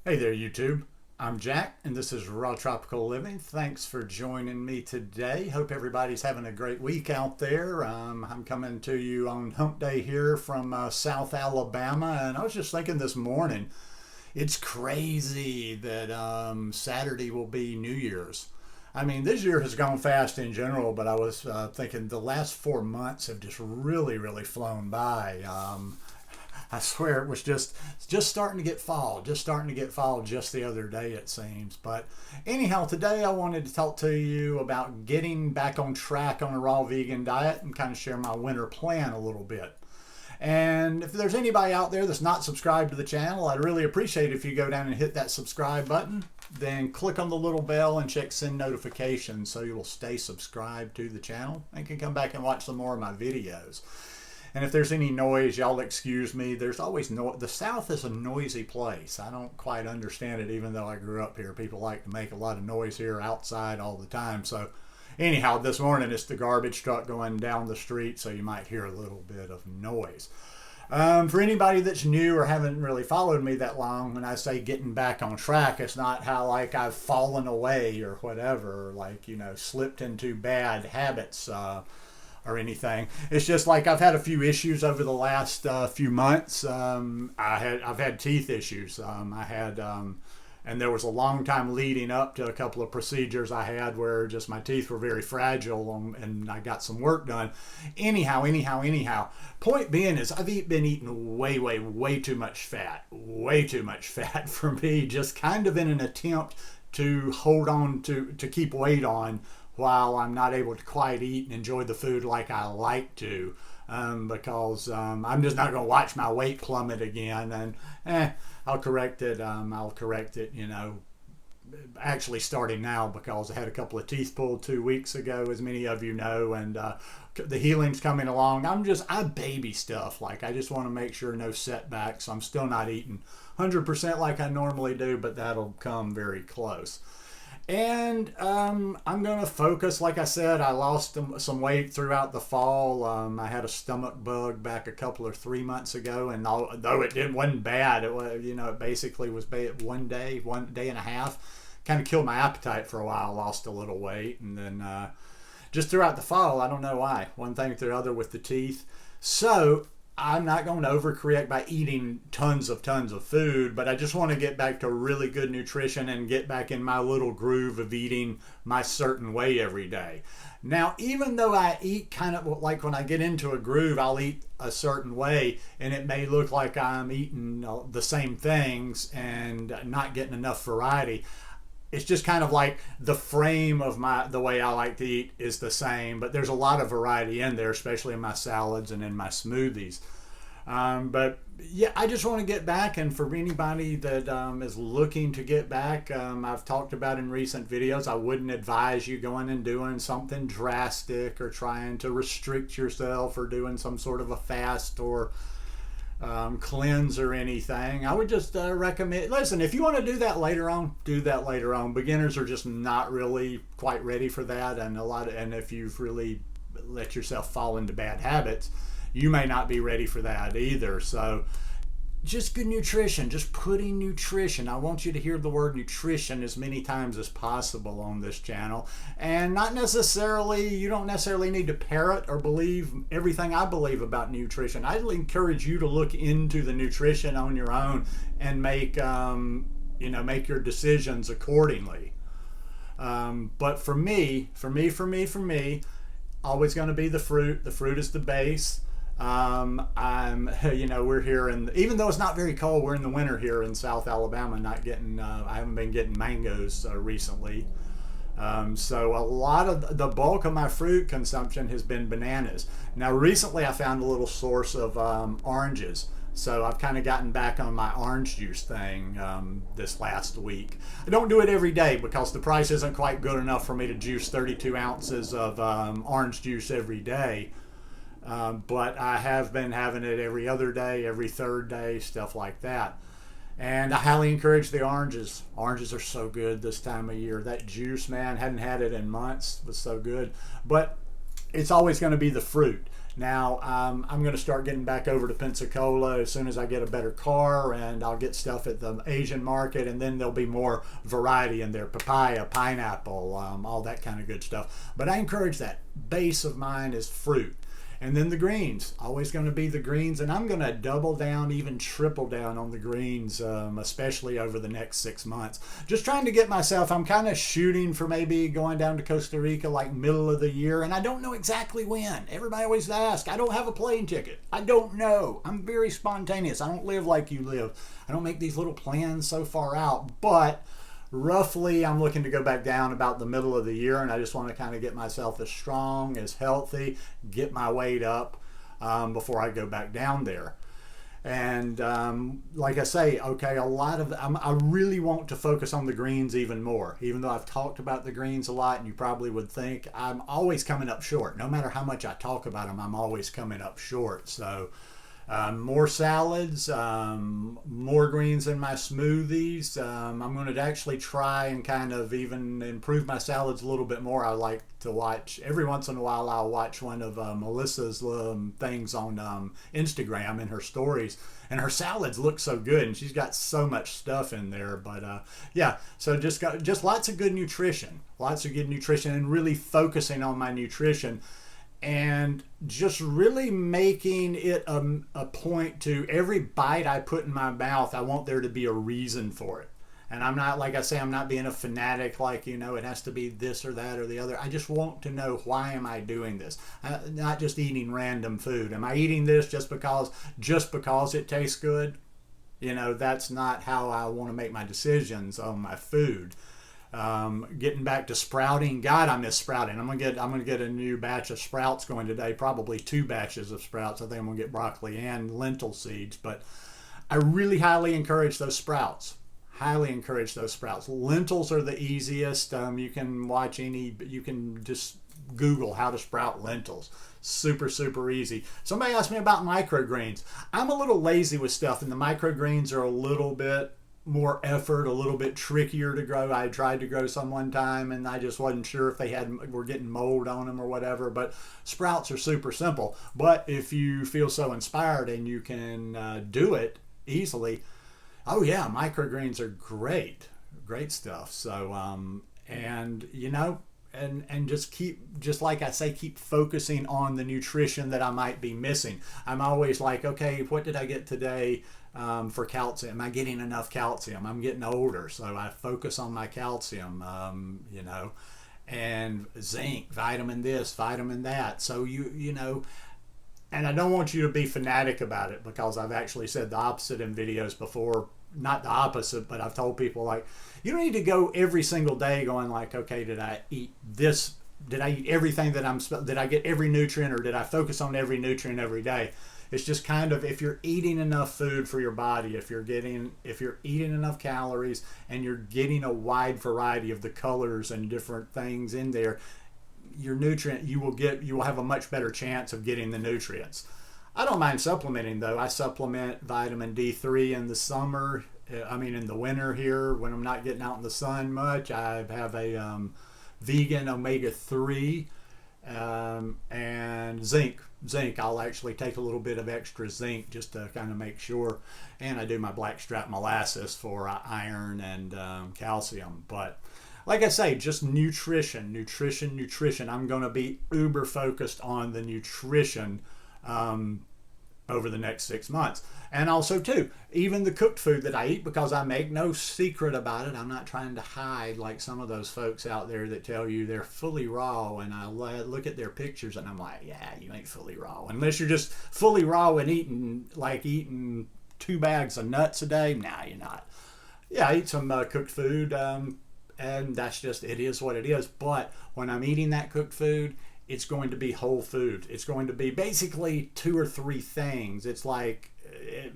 Hey there, YouTube. I'm Jack, and this is Raw Tropical Living. Thanks for joining me today. Hope everybody's having a great week out there. I'm coming to you on Hump Day here from South Alabama, and I was just thinking this morning, it's crazy that Saturday will be New Year's. I mean, this year has gone fast in general, but I was thinking the last 4 months have just really flown by. I swear it was just starting to get fall, just the other day it seems. But anyhow, today I wanted to talk to you about getting back on track on a raw vegan diet and kind of share my winter plan a little bit. And if there's anybody out there that's not subscribed to the channel, I'd really appreciate it if you go down and hit that subscribe button, then click on the little bell and check send notifications so you will stay subscribed to the channel and can come back and watch some more of my videos. And if there's any noise, y'all excuse me. There's always the South is a noisy place. I don't quite understand it, even though I grew up here. People like to make a lot of noise here outside all the time. So anyhow, this morning it's the garbage truck going down the street, so you might hear a little bit of noise. For anybody that's new or haven't really followed me that long, when I say getting back on track, it's not how like I've fallen away or whatever, or like, slipped into bad habits. Or anything. It's just like I've had a few issues over the last few months. I've had teeth issues. And there was a long time leading up to a couple of procedures I had where just my teeth were very fragile, and I got some work done. Anyhow. Point being is I've been eating way too much fat. Way too much fat for me, just kind of in an attempt to hold on to keep weight on while I'm not able to quite eat and enjoy the food like I like to, because I'm just not going to watch my weight plummet again. And I'll correct it. Actually starting now, because I had a couple of teeth pulled 2 weeks ago, as many of you know, and the healing's coming along. I baby stuff. Like, I just want to make sure no setbacks. I'm still not eating 100% like I normally do, but that'll come very close. And I'm going to focus, like I said, I lost some weight throughout the fall. I had a stomach bug back a couple or 3 months ago, and though it wasn't bad, it basically was bad one day and a half. Kind of killed my appetite for a while, lost a little weight, and then just throughout the fall, I don't know why, one thing or the other with the teeth. So I'm not going to overcorrect by eating tons of food, but I just want to get back to really good nutrition and get back in my little groove of eating my certain way every day. Now, even though I eat kind of like when I get into a groove, I'll eat a certain way, and it may look like I'm eating the same things and not getting enough variety. It's just kind of like the frame of the way I like to eat is the same, but there's a lot of variety in there, especially in my salads and in my smoothies. But yeah, I just want to get back, and for anybody that is looking to get back, I've talked about in recent videos, I wouldn't advise you going and doing something drastic or trying to restrict yourself or doing some sort of a fast or cleanse or anything. I would just recommend, listen, if you want to do that later on, do that later on. Beginners are just not really quite ready for that, and if you've really let yourself fall into bad habits, you may not be ready for that either. So just good nutrition, just putting nutrition. I want you to hear the word nutrition as many times as possible on this channel. And you don't necessarily need to parrot or believe everything I believe about nutrition. I'd encourage you to look into the nutrition on your own and make your decisions accordingly. But for me, always going to be the fruit. The fruit is the base. We're here even though it's not very cold, we're in the winter here in South Alabama, I haven't been getting mangoes recently. So a lot of the bulk of my fruit consumption has been bananas. Now recently I found a little source of oranges. So I've kind of gotten back on my orange juice thing this last week. I don't do it every day because the price isn't quite good enough for me to juice 32 ounces of orange juice every day. But I have been having it every other day, every third day, stuff like that. And I highly encourage the oranges. Oranges are so good this time of year. That juice, man, hadn't had it in months, was so good. But it's always going to be the fruit. Now, I'm going to start getting back over to Pensacola as soon as I get a better car, and I'll get stuff at the Asian market, and then there'll be more variety in there, papaya, pineapple, all that kind of good stuff. But I encourage that. Base of mine is fruit. And then the greens, always going to be the greens, and I'm going to double down, even triple down on the greens, especially over the next 6 months. Just trying to get myself, I'm kind of shooting for maybe going down to Costa Rica like middle of the year, and I don't know exactly when. Everybody always asks. I don't have a plane ticket. I don't know. I'm very spontaneous. I don't live like you live. I don't make these little plans so far out, but roughly I'm looking to go back down about the middle of the year, and I just want to kind of get myself as strong, as healthy, get my weight up before I go back down there. And like I say, okay, I really want to focus on the greens even more, even though I've talked about the greens a lot, and you probably would think I'm always coming up short. No matter how much I talk about them, I'm always coming up short. So more salads, more greens in my smoothies. I'm going to actually try and kind of even improve my salads a little bit more. I like to watch, every once in a while, I'll watch one of Melissa's things on Instagram in her stories. And her salads look so good, and she's got so much stuff in there. But yeah, so just lots of good nutrition, and really focusing on my nutrition. And just really making it a point to every bite I put in my mouth, I want there to be a reason for it. And I'm not, like I say, I'm not being a fanatic, like, it has to be this or that or the other. I just want to know, why am I doing this? Not just eating random food. Am I eating this just because it tastes good? That's not how I want to make my decisions on my food. Getting back to sprouting, God, I miss sprouting. I'm gonna get a new batch of sprouts going today, probably 2 batches of sprouts. I think I'm gonna get broccoli and lentil seeds, but I really highly encourage those sprouts. Lentils are the easiest. You can just Google how to sprout lentils. Super, super easy. Somebody asked me about microgreens. I'm a little lazy with stuff, and the microgreens are a little bit more effort, a little bit trickier to grow. I tried to grow some one time, and I just wasn't sure if they were getting mold on them or whatever. But sprouts are super simple. But if you feel so inspired and you can do it easily, oh yeah, microgreens are great stuff. So and just like I say, keep focusing on the nutrition that I might be missing. I'm always like, okay, what did I get today for calcium? Am I getting enough calcium? I'm getting older, so I focus on my calcium, and zinc, vitamin this, vitamin that. So and I don't want you to be fanatic about it, because I've actually said the opposite in videos before. Not the opposite, but I've told people, like, you don't need to go every single day going like, okay, did I eat this? Did I eat everything did I get every nutrient, or did I focus on every nutrient every day? It's just kind of, if you're eating enough food for your body, if you're eating enough calories, and you're getting a wide variety of the colors and different things in there, you will have a much better chance of getting the nutrients. I don't mind supplementing, though. I supplement vitamin D3 in the summer. In the winter here, when I'm not getting out in the sun much. I have a vegan omega-3 and zinc. I'll actually take a little bit of extra zinc just to kind of make sure. And I do my blackstrap molasses for iron and calcium. But like I say, just nutrition. I'm going to be uber focused on the nutrition over the next 6 months. And also, too, even the cooked food that I eat, because I make no secret about it. I'm not trying to hide like some of those folks out there that tell you they're fully raw, and I look at their pictures and I'm like, yeah, you ain't fully raw. Unless you're just fully raw and eating 2 bags of nuts a day. Nah, you're not. Yeah, I eat some cooked food, and that's just, it is what it is. But when I'm eating that cooked food, it's going to be whole food. It's going to be basically 2 or 3 things. It's like,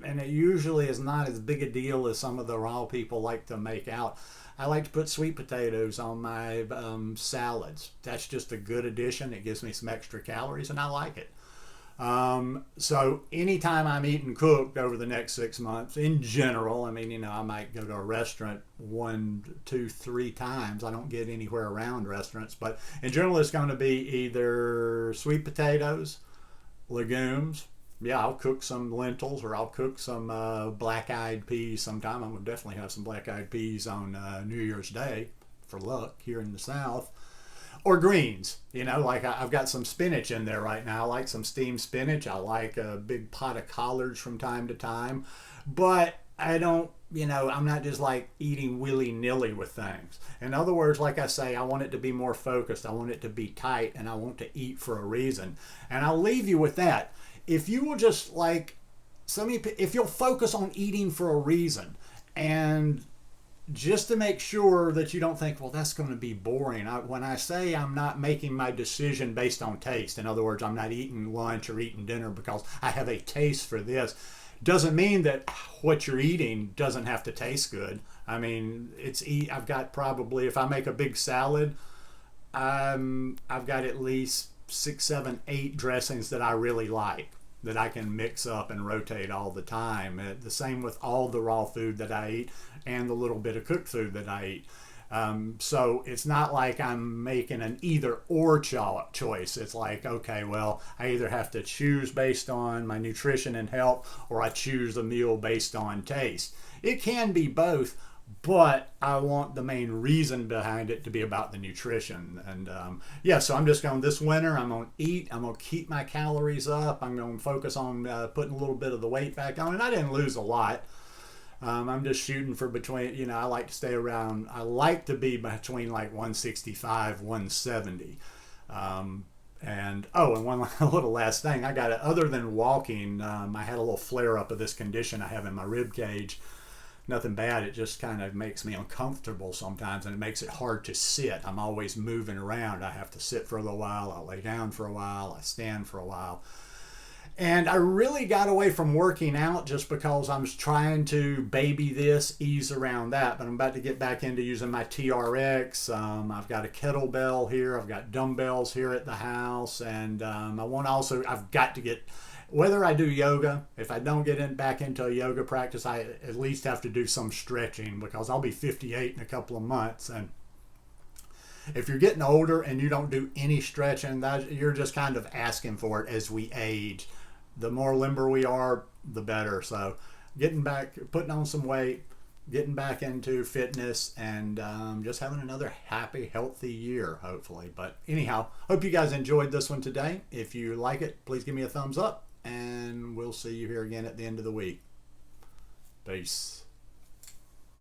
and it usually is not as big a deal as some of the raw people like to make out. I like to put sweet potatoes on my salads. That's just a good addition. It gives me some extra calories, and I like it. So anytime I'm eating cooked over the next 6 months, in general, I might go to a restaurant 1, 2, 3 times. I don't get anywhere around restaurants, but in general, it's going to be either sweet potatoes, Legumes. Yeah, I'll cook some lentils, or I'll cook some black-eyed peas sometime. I'm going to definitely have some black-eyed peas on New Year's Day for luck here in the South. Or greens, like I've got some spinach in there right now. I like some steamed spinach. I like a big pot of collards from time to time. But I don't, I'm not just like eating willy-nilly with things. In other words, like I say, I want it to be more focused. I want it to be tight, and I want to eat for a reason. And I'll leave you with that. If you will just if you'll focus on eating for a reason, and just to make sure that you don't think, well, that's going to be boring. When I say I'm not making my decision based on taste, in other words, I'm not eating lunch or eating dinner because I have a taste for this, doesn't mean that what you're eating doesn't have to taste good. I mean, I've got probably, if I make a big salad, I've got at least 6, 7, 8 dressings that I really like, that I can mix up and rotate all the time. The same with all the raw food that I eat and the little bit of cooked food that I eat. So it's not like I'm making an either or choice. It's like, okay, well, I either have to choose based on my nutrition and health, or I choose a meal based on taste. It can be both, but I want the main reason behind it to be about the nutrition. And so I'm just going, this winter, I'm going to eat. I'm going to keep my calories up. I'm going to focus on putting a little bit of the weight back on. And I didn't lose a lot. I'm just shooting for between, I like to stay around, I like to be between like 165, 170. And one little last thing, I got it, other than walking, I had a little flare up of this condition I have in my rib cage. Nothing bad, it just kind of makes me uncomfortable sometimes, and it makes it hard to sit. I'm always moving around. I have to sit for a little while, I'll lay down for a while, I stand for a while. And I really got away from working out just because I'm trying to baby this, ease around that. But I'm about to get back into using my TRX. I've got a kettlebell here. I've got dumbbells here at the house. And I've got to get, whether I do yoga, if I don't get back into a yoga practice, I at least have to do some stretching, because I'll be 58 in a couple of months. And if you're getting older and you don't do any stretching, you're just kind of asking for it as we age. The more limber we are, the better. So getting back, putting on some weight, getting back into fitness, and just having another happy, healthy year, hopefully. But anyhow, hope you guys enjoyed this one today. If you like it, please give me a thumbs up, and we'll see you here again at the end of the week. Peace.